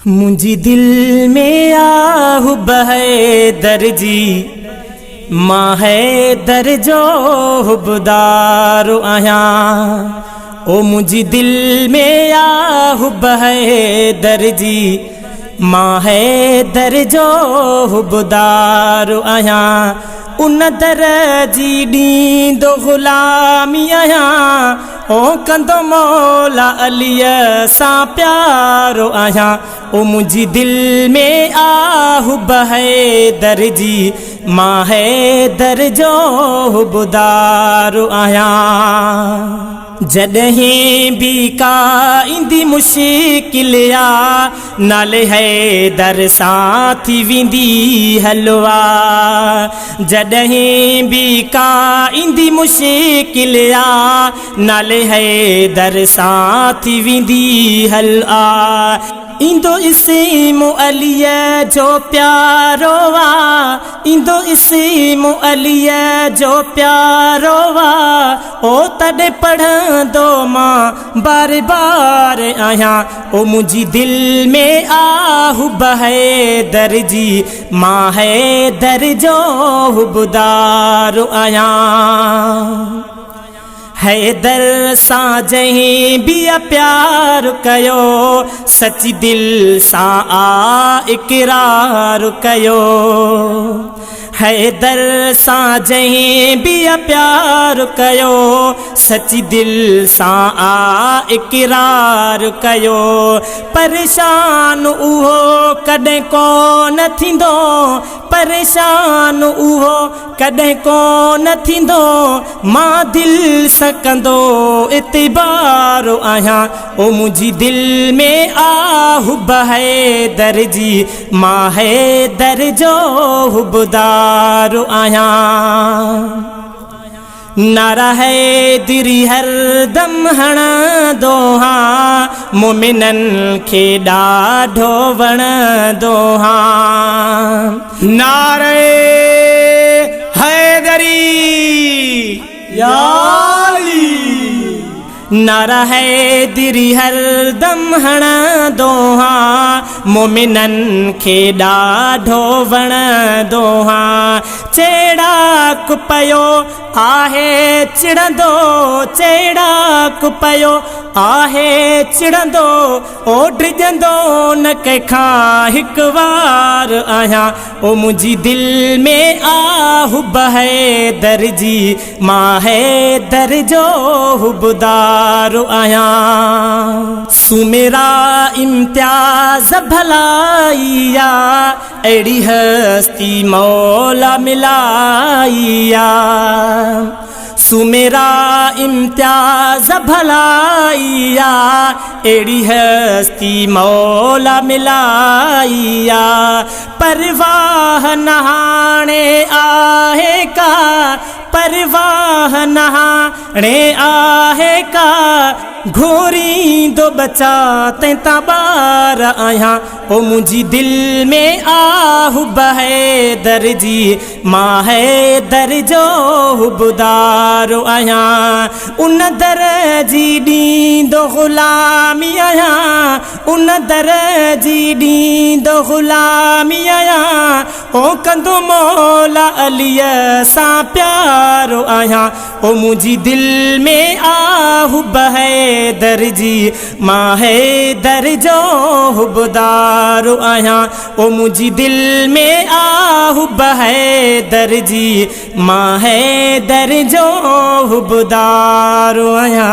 मुझी दिल में आहु बहे दर्जी मां है दर्जो हुबदारो आया। ओ मुझी दिल में आहु बहे दर्जी मां है दर्जो हुबदारो आया। उन दर्जी दींदो गुलामी आया। ओ कंदो मौला अलीय सा प्यारो आया। ओ मुझी दिल में आहु बहे दर्जी मां है दर्जो हुबदारो आया। जॾहिं भी का इंदी मुश्किल आ नाले है दर साथी विंदी हलवा। जॾहिं भी का इंदी मुश्किल आ नाले है दर साथी विंदी हलवा। इंदो इस्मो अलीय जो प्यारो वा। इंदो इस्मो अलीय जो प्यारो वा। ओ तॾे पढ़ंदो मां बार बार आया। ओ मुझी दिल में आहु बहे दर्जी मां है दर्जो हुबदारो आया। हैदर सा जहीं भी प्यार कयो सच्ची दिल सा आ इकरार कयो। हैदर सा जहीं भी प्यार कयो सच्ची दिल सा आ इकरार कयो। परेशान उहो कॾहिं कोन थींदो। परेशान उहो कॾहिं कोन थींदो। मां दिल सकंदो इतबारो आया। ओ मुझी दिल में आहु बहे दर्जी मां है दर्जो हुबदारो आया। नारा है दिरी हर दम हणंदो हां मोमिनन खे ॾाढो वणंदो हां। नारे हैदरी या अली। नारा है दिरी हर दम हणंदो हां मोमिनन खे ॾाढो वणंदो हां। चेड़ाक पयो आहे चिड़ंदो। चेड़ाक पयो आहे चिड़ंदो। ओ डिॼंदो न कंहिंखां हिकु वार आया। ओ मुझी दिल में आहु बहे दर्जी मां है दर्जो हुबदारो आया। सुमेरा इम्तियाज भलाइया अड़ी हस्ती मौला मिलाइया। सुमेरा इम्तियाज भलाइया एड़ी हस्ती मौला मिलाइया। परवाह नहाने आहे का। परवाह नहाने आहे का। घोरी दो बचा तैता बार आया। ओ मुझी दिल में आहु बहे दर्जी मां है दर्जो हुबदारो आया। उन दर्जी दींदो गुलामी आया। उन दर्जी दींदो गुलामी आया। ओ कंदो मौला अलीय सा प्यारो आया। ओ मुझी दिल में आहु बहे दर्जी मां है दर्जो हुबदारो आया। ओ मुझी दिल में आहु बहे दर्जी मां है दर्जो हुबदारो आया।